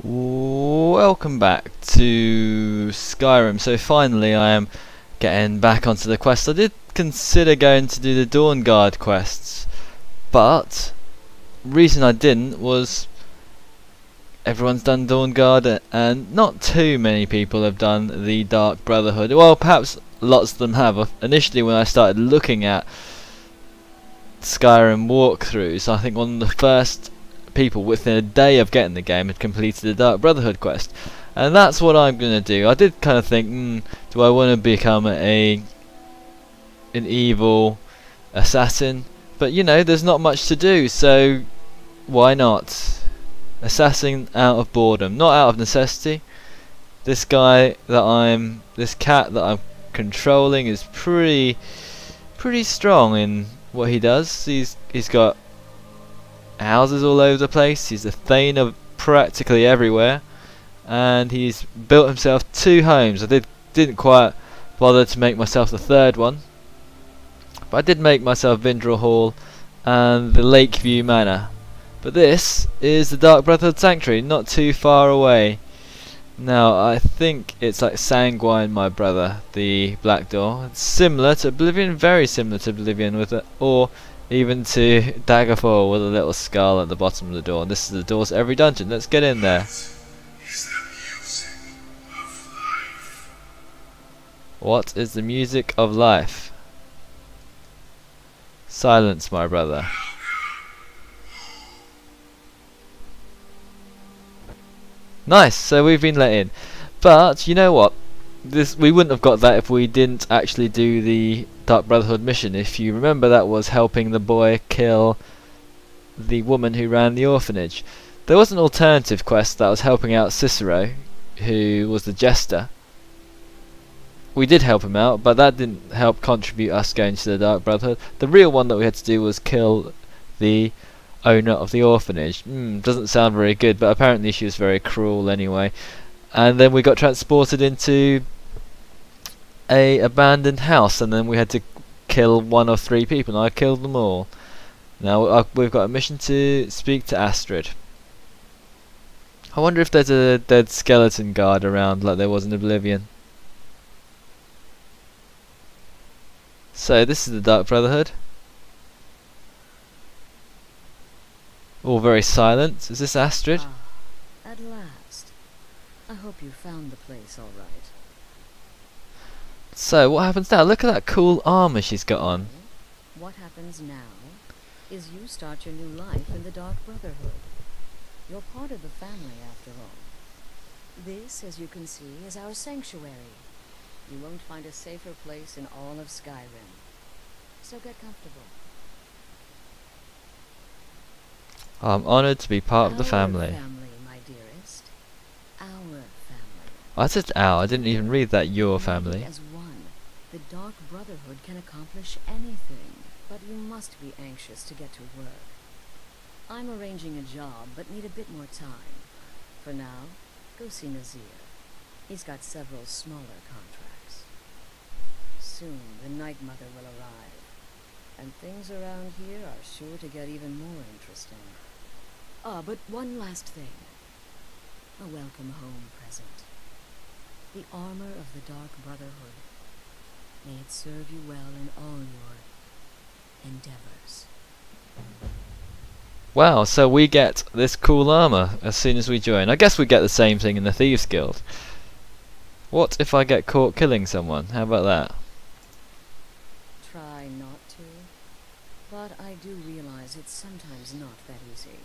Welcome back to Skyrim. So finally I am getting back onto the quest. I did consider going to do the Dawn Guard quests, but reason I didn't was everyone's done Dawn Guard and not too many people have done the Dark Brotherhood. Well, perhaps lots of them have. Initially when I started looking at Skyrim walkthroughs, I think one of the first people within a day of getting the game had completed the Dark Brotherhood quest, and that's what I'm gonna do. I did kind of think, do I want to become an evil assassin? But you know, there's not much to do, so why not? Assassin out of boredom, not out of necessity. This cat that I'm controlling is pretty strong in what he does. He's got houses all over the place. He's a thane of practically everywhere, and he's built himself 2 homes. I didn't quite bother to make myself the 3rd one, but I did make myself Vindrel Hall and the Lakeview Manor. But this is the Dark Brotherhood Sanctuary, not too far away. Now I think it's like Sanguine, my brother, the Black Door. It's similar to Oblivion, very similar to Oblivion, with it, or even to Daggerfall with a little skull at the bottom of the door. And this is the door to every dungeon. Let's get in there. What is the music of life? Silence, my brother. Nice, so we've been let in. But you know what? We wouldn't have got that if we didn't actually do the Dark Brotherhood mission. If you remember, that was helping the boy kill the woman who ran the orphanage. There was an alternative quest that was helping out Cicero, who was the jester. We did help him out, but that didn't help contribute us going to the Dark Brotherhood. The real one that we had to do was kill the owner of the orphanage. Doesn't sound very good, but apparently she was very cruel anyway. And then we got transported into a abandoned house, and then we had to kill 1 of 3 people, and I killed them all. Now we've got a mission to speak to Astrid. I wonder if there's a dead skeleton guard around like there was in Oblivion. So this is the Dark Brotherhood. All very silent. Is this Astrid? At last. I hope you found the place all right. So what happens now? Look at that cool armor she's got on. What happens now is you start your new life in the Dark Brotherhood. You're part of the family after all. This, as you can see, is our sanctuary. You won't find a safer place in all of Skyrim. So get comfortable. I'm honoured to be part of the family, family. My dearest. Our family. I said our, I didn't even read that your family. As one, the Dark Brotherhood can accomplish anything, but you must be anxious to get to work. I'm arranging a job, but need a bit more time. For now, go see Nazir. He's got several smaller contracts. Soon, the Night Mother will arrive, and things around here are sure to get even more interesting. But one last thing. A welcome home present. The armor of the Dark Brotherhood. May it serve you well in all your endeavors. Wow, so we get this cool armor as soon as we join. I guess we get the same thing in the Thieves Guild. What if I get caught killing someone? How about that? Try not to, but I do realize it's sometimes not that easy.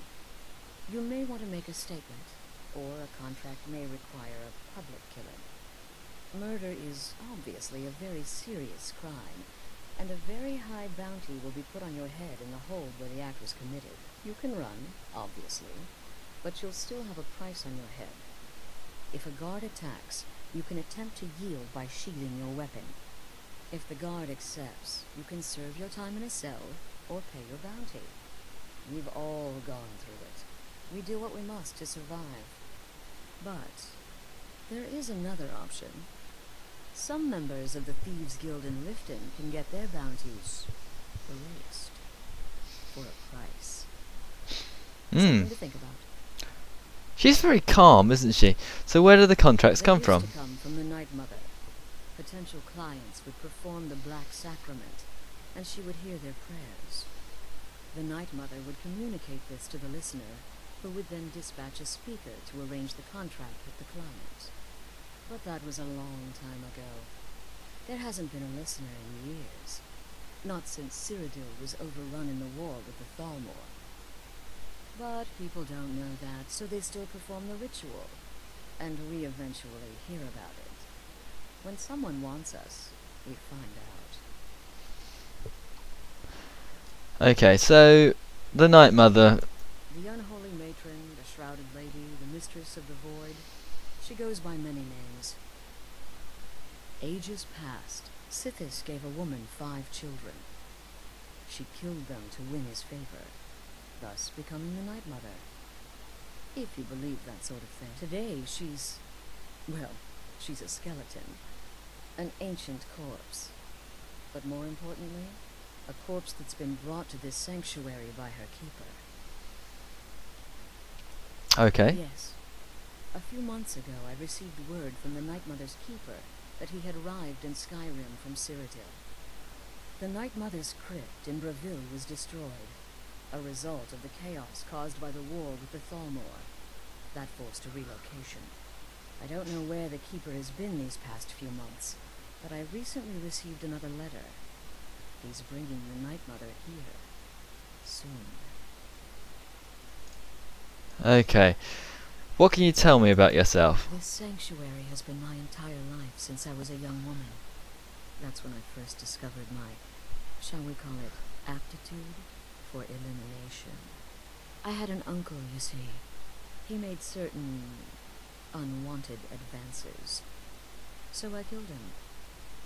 You may want to make a statement, or a contract may require a public killing. Murder is obviously a very serious crime, and a very high bounty will be put on your head in the hold where the act was committed. You can run, obviously, but you'll still have a price on your head. If a guard attacks, you can attempt to yield by shielding your weapon. If the guard accepts, you can serve your time in a cell, or pay your bounty. We've all gone through it. We do what we must to survive. But there is another option. Some members of the Thieves Guild in Riften can get their bounties released for a price. Something to think about. She's very calm, isn't she? So where do the contracts They come used from? to come from the Night Mother. Potential clients would perform the Black Sacrament, and she would hear their prayers. The Night Mother would communicate this to the listener, who would then dispatch a speaker to arrange the contract with the client. But that was a long time ago. There hasn't been a listener in years. Not since Cyrodiil was overrun in the war with the Thalmor. But people don't know that, so they still perform the ritual. And we eventually hear about it. When someone wants us, we find out. Okay, so the Night Mother. The unholy matron, the shrouded lady, the mistress of the void. She goes by many names. Ages past, Sithis gave a woman 5 children. She killed them to win his favor, thus becoming the Night Mother. If you believe that sort of thing. Today she's a skeleton. An ancient corpse. But more importantly, a corpse that's been brought to this sanctuary by her keeper. Okay. Yes. A few months ago I received word from the Night Mother's keeper that he had arrived in Skyrim from Cyrodiil. The Night Mother's crypt in Brotherhood was destroyed, a result of the chaos caused by the war with the Thalmor. That forced a relocation. I don't know where the keeper has been these past few months, but I recently received another letter. He's bringing the Night Mother here. Soon. Okay. What can you tell me about yourself? This sanctuary has been my entire life since I was a young woman. That's when I first discovered my, shall we call it, aptitude for elimination. I had an uncle, you see. He made certain unwanted advances. So I killed him,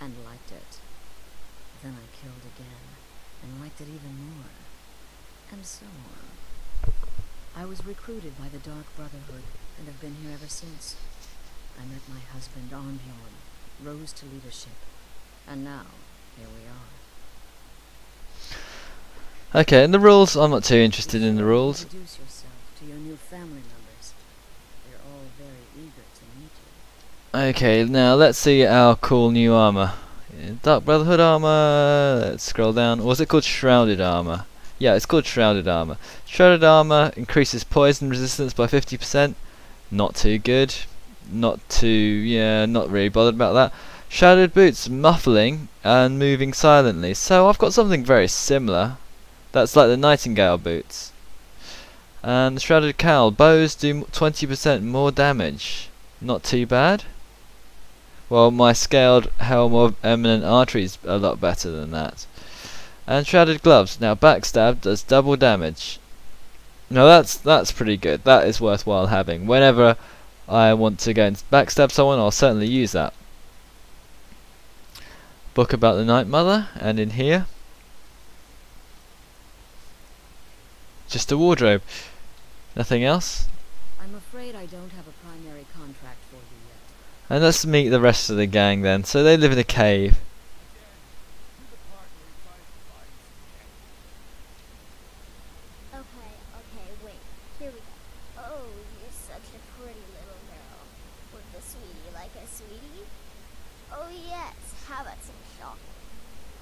and liked it. Then I killed again, and liked it even more. And so on. I was recruited by the Dark Brotherhood, and have been here ever since. I met my husband, Armbjorn, rose to leadership, and now, here we are. Okay, and the rules? I'm not too interested in the rules. Introduce yourself to your new family members. They're all very eager to meet you. Okay, now let's see our cool new armor. Dark Brotherhood armor. Let's scroll down. Or was it called Shrouded armor? Yeah, it's called Shrouded armor. Shrouded armor increases poison resistance by 50%. Not too good. Not really bothered about that. Shrouded boots, muffling and moving silently. So I've got something very similar. That's like the Nightingale boots. And the Shrouded cowl, bows do 20% more damage. Not too bad. Well, my scaled helm of eminent artery is a lot better than that. And Shrouded gloves. Now backstab does double damage. Now that's pretty good. That is worthwhile having. Whenever I want to go and backstab someone, I'll certainly use that. Book about the Night Mother, and in here, just a wardrobe. Nothing else. I'm afraid I don't have a primary contract for you yet. And let's meet the rest of the gang then. So they live in a cave. Okay, wait. Here we go. Oh, you're such a pretty little girl. With the sweetie like a sweetie? Oh yes, how about some shopping?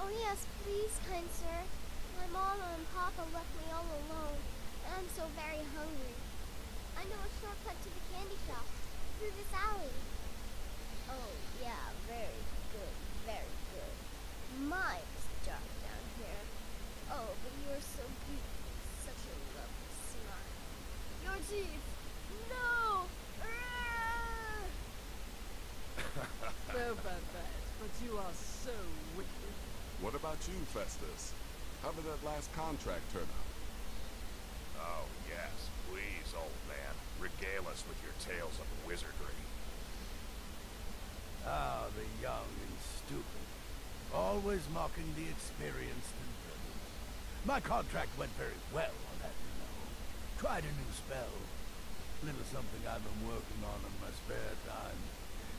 Oh yes, please, kind sir. My mama and papa left me all alone, and I'm so very hungry. I know a shortcut to the candy shop, through this alley. Oh yeah, very good, very good. My, it's dark down here. Oh, but you're so beautiful. Such a lovely smile. Your teeth! No! So bad, but you are so wicked. What about you, Festus? How did that last contract turn out? Oh, yes, please, old man. Regale us with your tales of wizardry. Ah, the young and stupid. Always mocking the experienced and brilliant. My contract went very well on that, you know. Tried a new spell. Little something I've been working on in my spare time.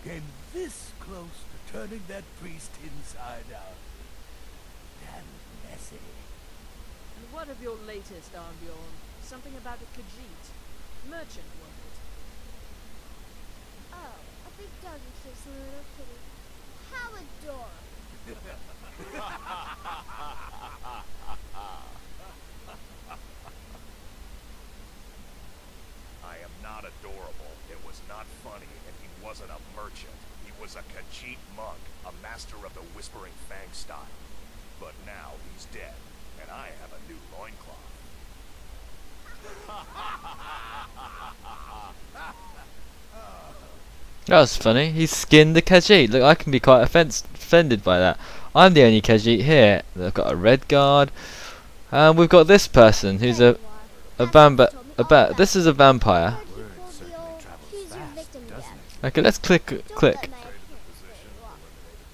Came this close to turning that priest inside out. Damn messy. And what of your latest, Armbjorn? Something about a Khajiit. Merchant, was it? doggy kiss my little kitty. How adorable. I am not adorable. It was not funny, and he wasn't a merchant. He was a Khajiit monk, a master of the Whispering Fang style. But now he's dead, and I have a new loincloth. That was funny. He skinned the Khajiit. Look, I can be quite offended by that. I'm the only Khajiit here. They've got a red guard. And we've got this person who's a this is a vampire. Okay, let's click.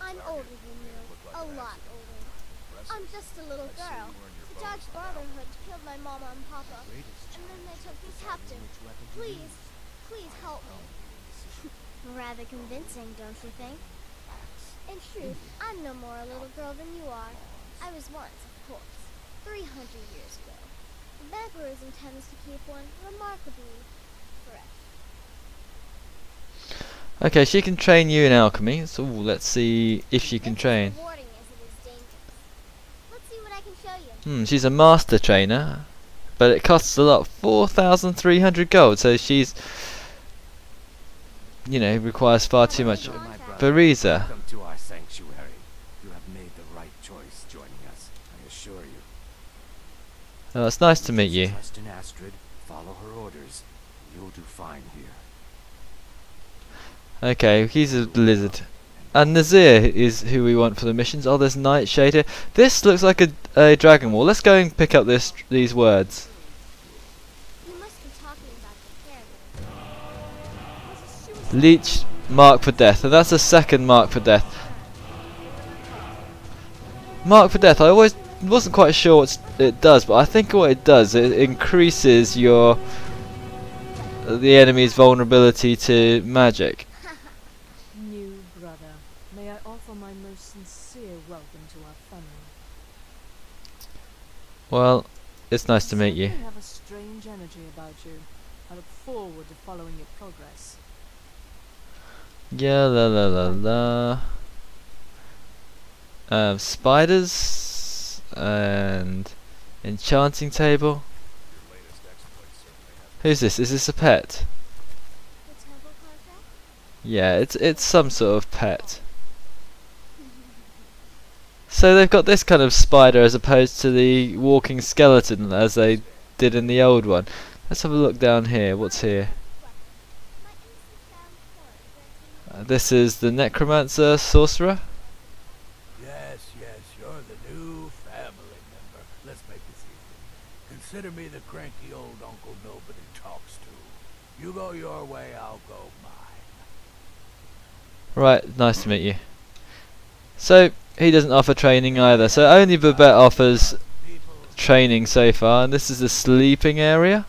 I'm older than you. A lot older. I'm just a little girl. The Dodge Brotherhood killed my mama and papa. And then they took me captive. Please help me. Rather convincing, don't you think? In truth, I'm no more a little girl than you are. I was once, of course, 300 years ago. The vampirism intends to keep one remarkably fresh. Okay, she can train you in alchemy. So let's see if she can train. It's as rewarding as it is dangerous. Let's see what I can show you. She's a master trainer, but it costs a lot. 4,300 gold. So she's, you know, requires far too much. Bariza. Welcome to our sanctuary. You have made the right choice joining us, I assure you. Oh, it's nice to meet you. Trust in Astrid, follow her orders. You'll do fine here. Okay, he's a lizard. And Nazir is who we want for the missions. Oh, there's Nightshade here. This looks like a dragon wall. Let's go and pick up these words. You must be talking about the caravan. Leech mark for death. And that's a second mark for death. Mark for death. I always wasn't quite sure what it does, but I think what it does, it increases the enemy's vulnerability to magic. New brother, may I offer my most sincere welcome to our family. Well, it's nice to meet you. You have a strange energy about you. I look forward to following your progress. Yeah, la la la la. Spiders and enchanting table. Who's this? Is this a pet? The temple contract? Yeah, it's some sort of pet. So they've got this kind of spider as opposed to the walking skeleton as they did in the old one. Let's have a look down here. What's here? This is the necromancer sorcerer. Yes, you're the new family member. Let's make this easy. Consider me the cranky old uncle nobody talks to. You go your way, I'll go mine. Right, nice to meet you. So, he doesn't offer training either. So only Babette offers training so far. And this is the sleeping area.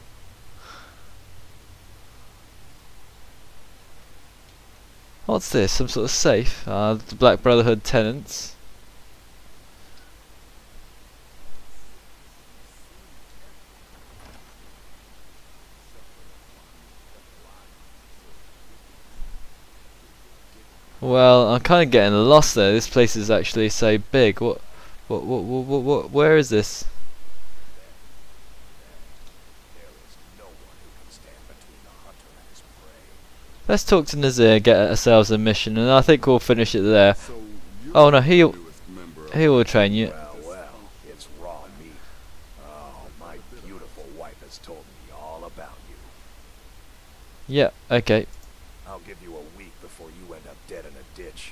What's this? Some sort of safe? The Black Brotherhood tenants. Well, I'm kind of getting lost there. This place is actually so big. What, where is this? Let's talk to Nazir, get ourselves a mission, and I think we'll finish it there. Oh no, he will train you. Well, it's raw meat. Oh, my beautiful wife has told me all about you. Yeah, okay. I'll give you a week before you end up dead in a ditch.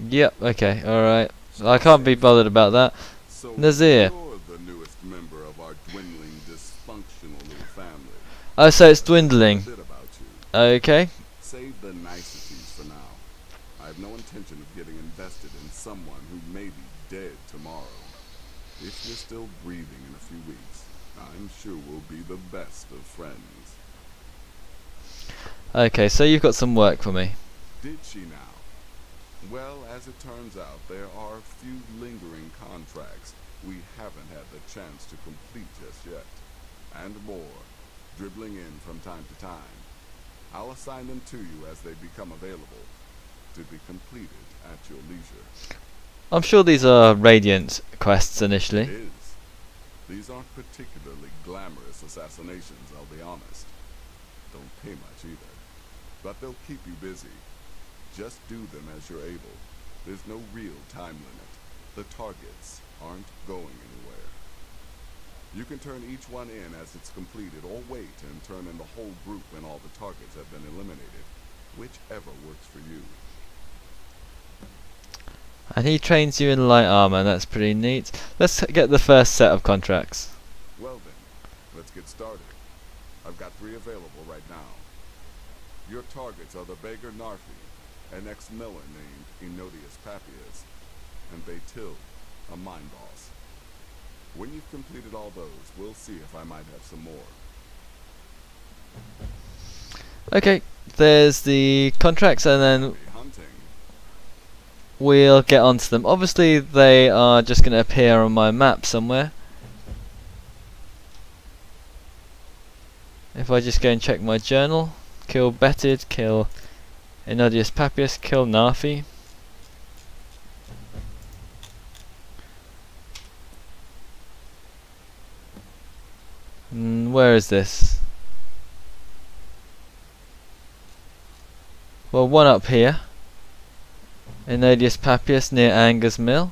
Yep, okay, alright. I can't be bothered about that. So Nazir. you're the newest member of our dwindling, dysfunctional little family. Oh, so it's dwindling. A bit about you. Okay. Save the niceties for now. I have no intention of getting invested in someone who may be dead tomorrow. If you're still breathing in a few weeks, I'm sure we'll be the best of friends. Okay, so you've got some work for me. Did she now? Well, as it turns out, there are a few lingering contracts we haven't had the chance to complete just yet. And more, dribbling in from time to time. I'll assign them to you as they become available, to be completed at your leisure. I'm sure these are Radiant quests initially. It is. These aren't particularly glamorous assassinations, I'll be honest. Don't pay much either. But they'll keep you busy. Just do them as you're able. There's no real time limit. The targets aren't going anywhere. You can turn each one in as it's completed, or wait and turn in the whole group when all the targets have been eliminated. Whichever works for you. And he trains you in light armor, that's pretty neat. Let's get the first set of contracts. Well then, let's get started. I've got 3 available right now. Your targets are the beggar Narfi, an ex-miller named Enodius Papias, and Baytil, a mine boss. When you've completed all those, we'll see if I might have some more. Okay, there's the contracts, and then Hunting. we'll get onto them. Obviously they are just going to appear on my map somewhere. If I just go and check my journal, kill Betted, kill Enodius Papias, kill Narfi. Where is this? Well, one up here. Enodius Papias near Anger's Mill.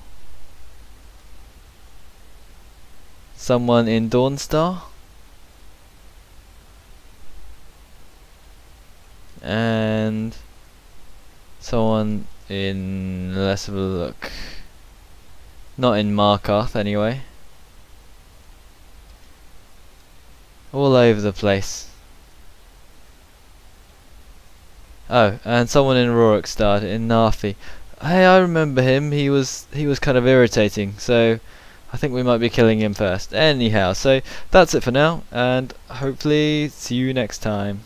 Someone in Dawnstar. And someone in, let's have a look, not in Markarth anyway. All over the place. Oh, and someone in Rorikstad in Narfi. Hey, I remember him. He was kind of irritating, so I think we might be killing him first. Anyhow, so that's it for now, and hopefully see you next time.